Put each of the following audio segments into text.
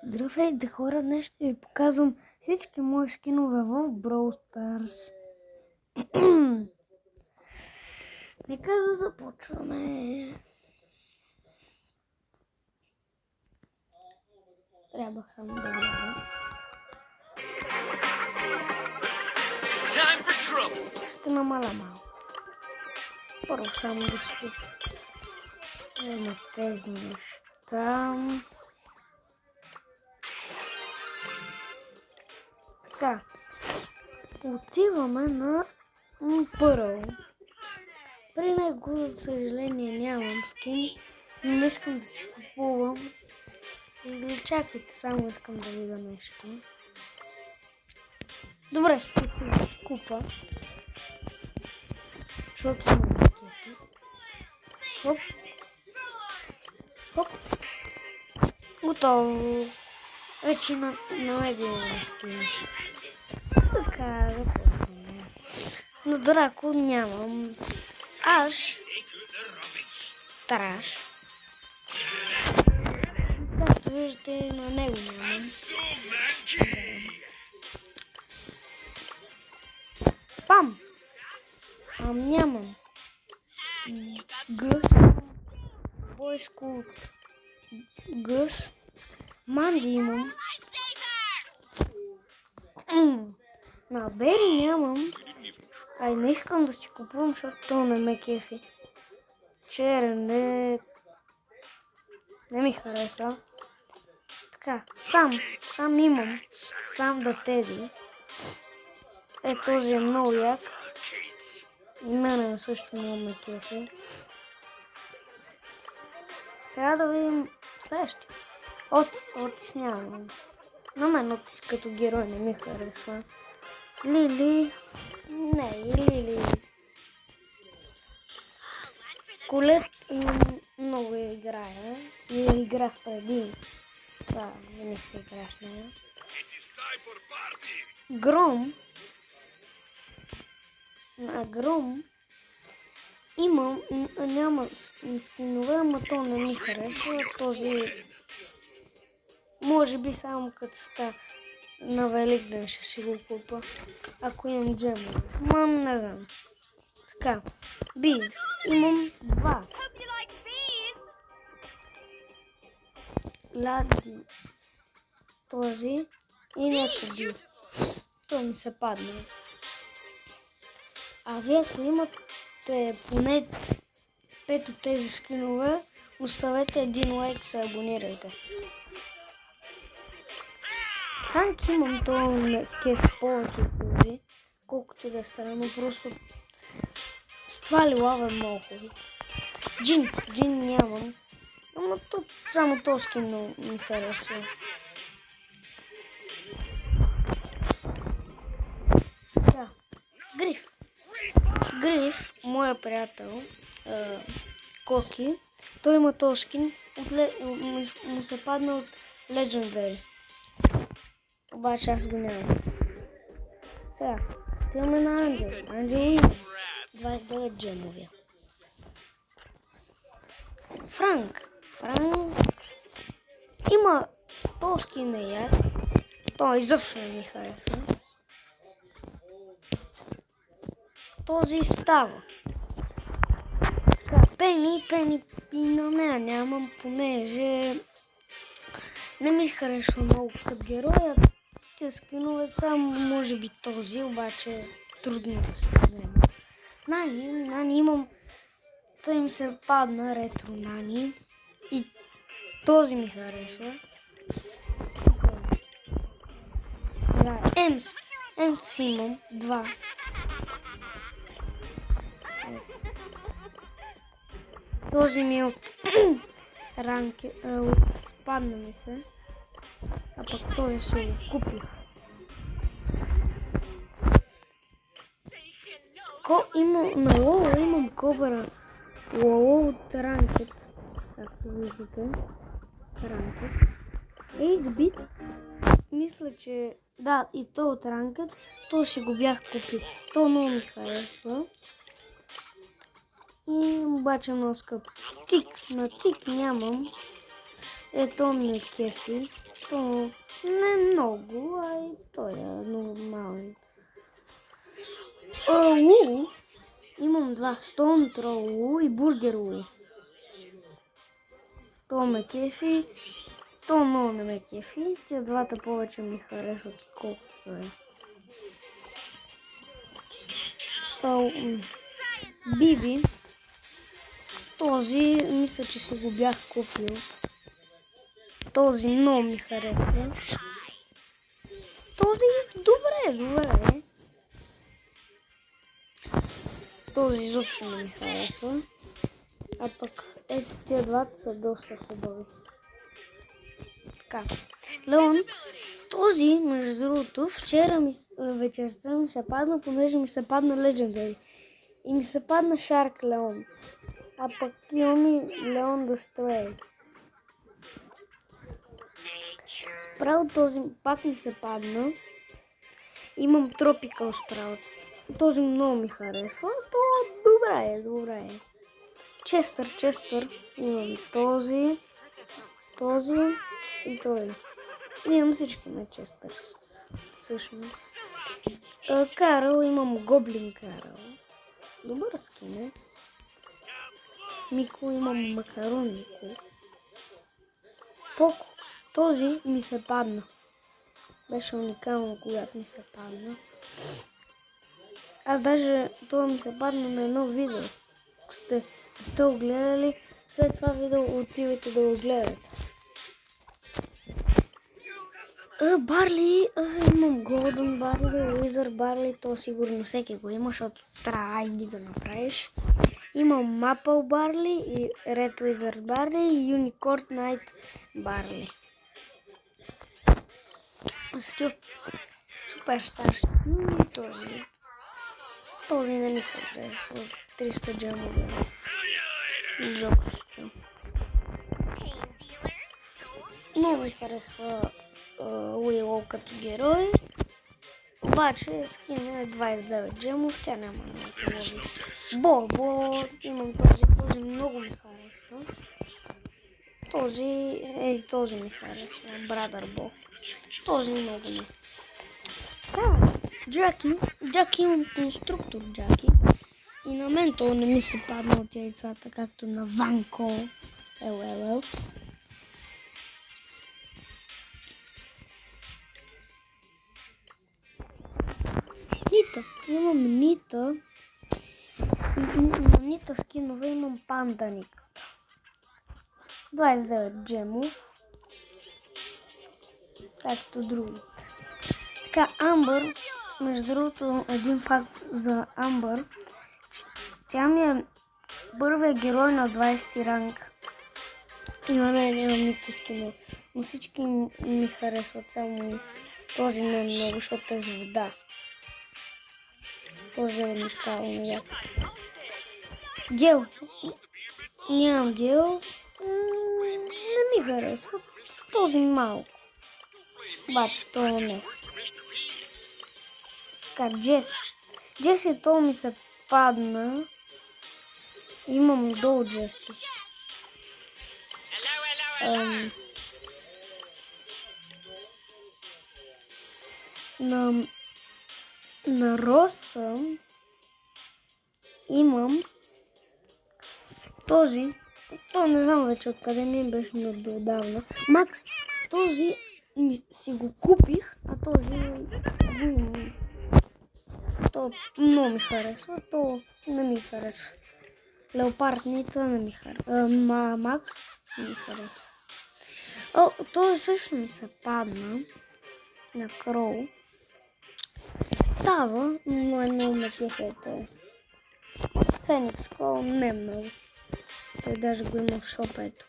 Здравейте хора, днес ще ви показвам всички мои скинове в Brawl Stars. Нека да започваме. Трябва само да вляза. Ще намаля малко. Първо само да ще има тези неща. Така, отиваме на първо. При него, за съжаление, нямам скин, но не искам да си купувам. Или чакайте, само искам да видя нещо. Добре, ще си купа. Защото имам кефи. Хоп. Хоп. Готово. Вече на него имам скин. Така, започваме. На Драко нямам. Аш. Тараш. Както виждате, на него нямам. Пам! Нямам. Гъс. Бойско. Гъс. Манди имам. На Бери нямам. Ай, не искам да си купувам, защото то не ме кефи. Черен не ми хареса. Така, сам имам. Сам да теди. Този е много як. И мене също много ме кефи. Сега да видим следващия. Отис нямам. На мен Отис като герой не ми харесва. Лили. Не, Лили. Колет много играя. И играх преди. Това не се играш с нея. Гром. Гром. Няма скинове, ама то не ми харесва. Този може би само като ста на Великден ще си го купа. Ако имам джема. Не знам. Така. Би. Имам два. Лади. Този. И нека би. Той ми се падне. А вие ако имате поне 5 от тези скинове, оставете един лайк, се абонирайте. Франк имам, то не кеф повече от този, колкото да е странно, просто с това лилава много хубаво. Джин нямам, но тук само този скин ми харесва. Да, Гриф, моя приятел, Коки, той има този скин, му се падна от Legendary. Обаче аз го нямам. Сега, отиваме на Анджел има 29 джемове. Франк има този скин е як. Той изобщо не ми харесва. Този става. Пени и на нея нямам, понеже не ми харесва много като героя. Те скинове само може би този, обаче трудно да се взема. Нани имам, той им се падна ретро Нани и този ми харесва. Сега Емс имам два. Този ми е от ранки, падна ми се, а пък той се го купих. На Лола имам Кобра Лола от ранкет, както виждате, ранкет. 8-бит, мисля, че да, и то от ранкет, то си го бях купил, то много ми харесва. И обаче много скъп. На тик нямам. Ето ме кефи. То не много, а и то е нормално. Лу. Имам два Stone Troll Лу и Бургер Лу. То ме кефи. То много не ме кефи. Тия двата повече ми харесват, отколкото е. Биби. Този, мисля, че си го бях купил. Този много ми харесва. Този добре. Този изобщо не ми харесва. А пък тези двата са доста хубави. Така. Леон, този, между другото, вчера вечерта ми се падна, понеже ми се падна Legendary. И ми се падна Shark Леон. А пък имам и Леон да Stray. Спраут този пак ми се падна. Имам Tropical Sprout. Този много ми харесва. То добре е. Честър. Имам този и този. Имам всички на Честърс. Всъщност. Карал, имам Гоблин Карал. Добър скин е. Мико, имам Макарон Мико. Поко. Този ми се падна. Беше уникално, когато ми се падна. Аз даже това ми се падна на едно видео. Ако сте го гледали, след това видео отивайте да го гледате. Барли, имам Golden Barley, Wizard Barley, то сигурно всеки го има, защото трябва ID да направиш. Имам Maple Barley и Red Wizard Barley и Unicorn Night Barley. Суперстар Стю и този. Този не ми харесва. 300 джамове. Жопщо. Много ми харесва Уилоу като герой. Обаче скин е 29 джемов, тя няма много хубави. Бо, имам този много ми харесва. Този ми харесва, Брадър Бо. Този много ми. Джаки имам конструктор Джаки. И на мен то не ми се падна от яйцата, както на Ванко. Ел. Имам Нита. На Нита скинове имам Панданик. 29 джемов. Както другите. Така, Амбър. Между другото, един факт за Амбър. Тя ми е първият герой на 20 ранг. И на мен нямам никакви скинове. Но всички ми харесват, само този не е много, защото е с вода. Този е уникален як. Гел. Нямам гел. Не ми харесва. Този малко. Обаче това не. Така, Джеси то ми се падна. Имам долу Джеси. На Роса имам този. То не знам вече откъде ми беше много отдавна. Макс, този си го купих, а този го имам. То много ми харесва, то не ми харесва. Леопард Нита не ми харесва. Макс не ми харесва. Той също ми се падна на Кроу. Става, но едно ме кефете. Феникс Кроу не много. Той даже го има в шопа ето.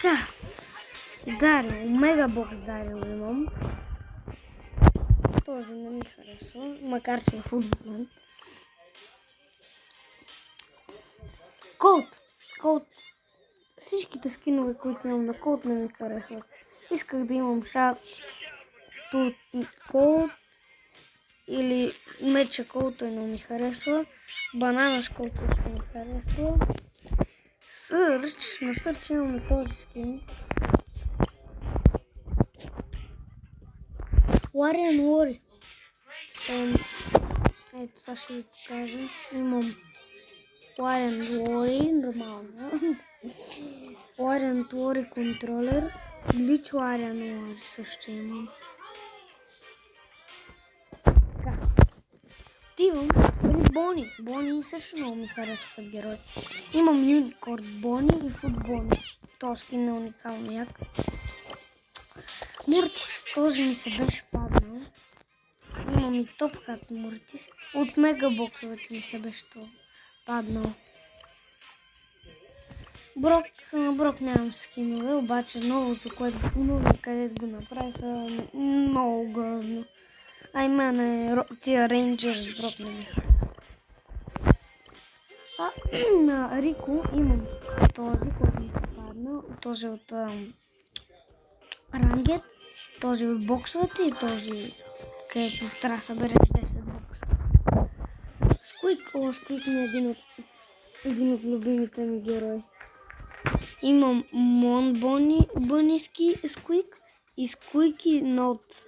Така. Дарил, Мегабокс Дарил имам. Този не ми харесва, макар че е футболен. Колт. Всичките скинове, които имам на Колт, не ми харесват. Исках да имам шак тут Колт или меча Колт, той не ми харесва. Банана с Колт също ми харесва. на Search имаме този скин. Warrior Warrior. Ето сега ще ви покажа. Имам Warrior Warrior, нормално. Warrior Warrior контролер. Glitch Warrior Warrior също имам. Така. Отивам при Бони. Бони също много ми харесват герой. Имам Unicorn Бони и Food Бони. Този скин е уникално як. Муртис, този ми се беше паднал. Имам и Top Hat Муртис. От мегабоксовете ми се беше паднал. На Брок нямам скинове, обаче новото, където го направиха, много грозно. А и мене тия Рейнджърс Брок не ми харесва. На Рико имам този, който ми се падна, този от Рангет, този от боксовете и този, където трябва да събереш 10 бокса. Сквик ми е един от любимите ми герои. Имам Мон Бъниски Сквик и Сквики Нот.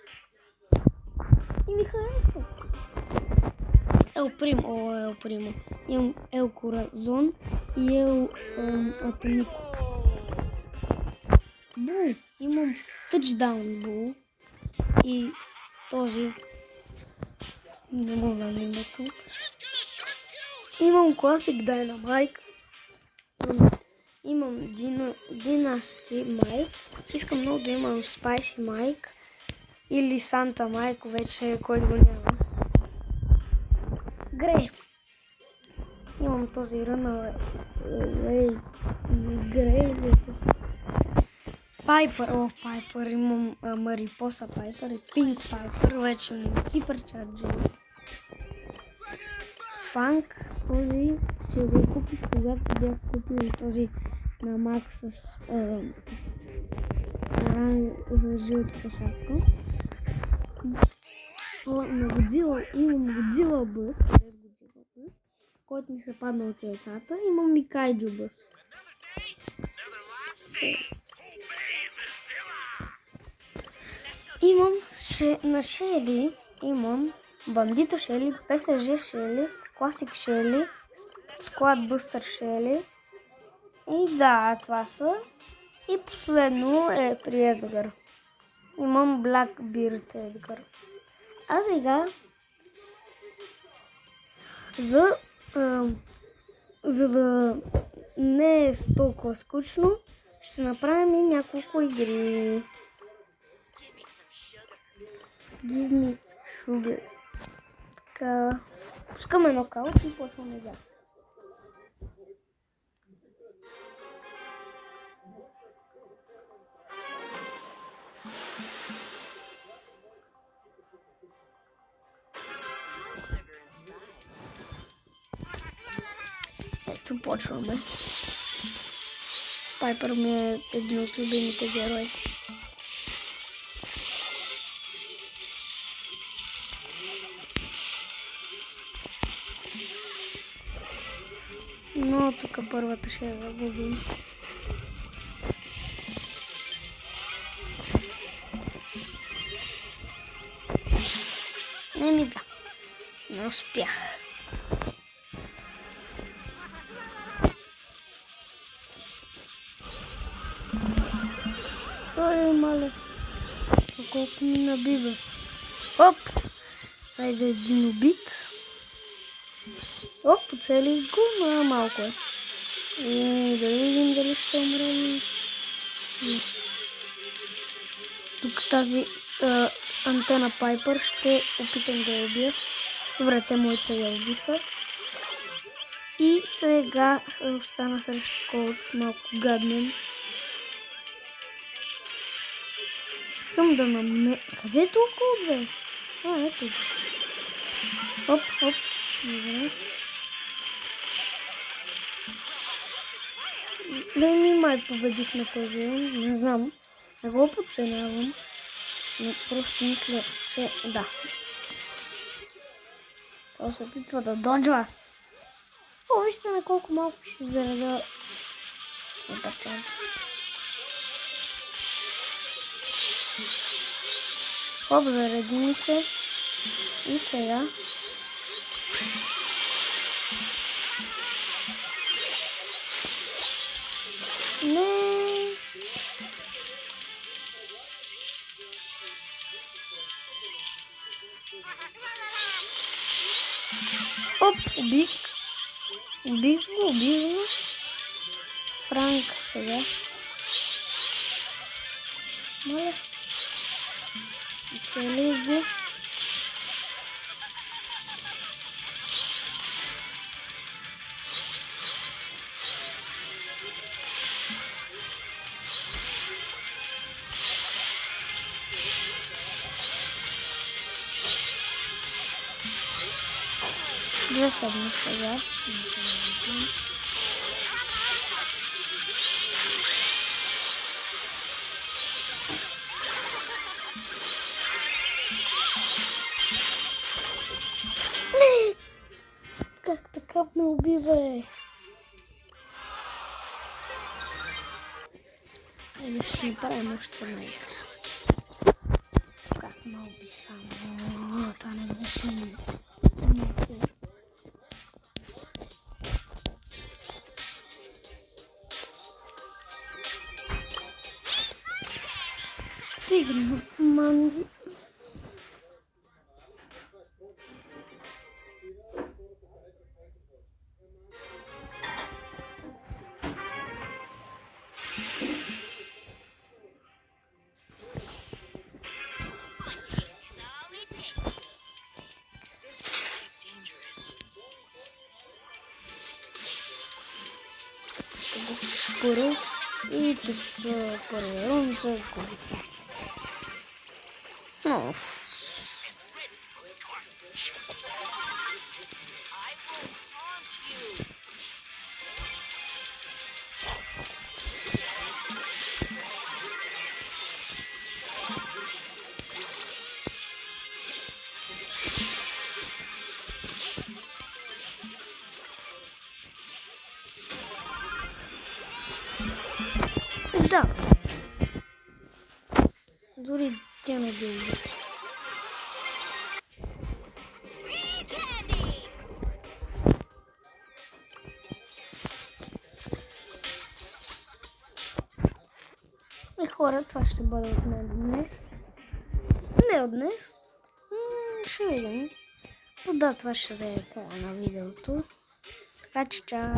И ми харесва. Ел Примо. Имам Ел Коразон и Ел Атомико. Бул. Имам Тъчдаун Бул. И този. Не мога да името. Имам Classic Dynamite. Имам Dynasty Mike. Искам много да имам Spicy Mike. Или Santa Mike, вече който го няма. Грей. Имам този Ръна Грей. Пайпер. Имам Марипоса Пайпер и Пинк Пайпер. Вече имам Хиперчарджери. Фанк, този си го купих, когато си бях купил този на Мак с за жълтата шапка. На Годзила имам Годзила Бъс, който ми се падна от яйцата. Имам и Кайджу Бъс. Имам на Шели, имам Бандита Шели, ПСЖ Шели, Класик Шели, Склад Бъстър Шели. И да, това са. И последно е при Едгар. Имам Blackbeard Едгар. А сега, за да не е толкова скучно, ще направим и няколко игри. Give me sugar. Така, пускаме нокаут и почваме да. Ето почваме. Пайпер ми е един от любимите герои. Но тук първата ще я загубим. Не ми да. Не успях. Ой, мале. Колко ми набива. Оп! Хайде един убит. Оп, поцелих го, но малко е. И да видим дали ще умрем. Тук тази антена Пайпер ще опитам да я убия. Добре, те моите я убиха. И сега остана срещу Колт, малко гаднем. Искам да къде е толкова, бе? Ето го. Оп. Добре. Ми май победихме този раунд, не знам. Не го подценявам. Но просто мисля, че да. Това се опитва да доджва. Вижте на колко малко ще зареда така. Оп, заради ми се. И сега. Не. Оп, убих го. Франк сега. Моля. Целих го. Две седми сега. Как така ме убива, Айде ще направим още една игра. Как ме уби само? Това не беше ми. Ще играем в манги. Първо и тук първия рунд за губите. Да. Дори тя не би убита. И хора, това ще бъде от мен днес. Не от днес. Ще видим. Но да, това ще е края на видеото. Така че чао.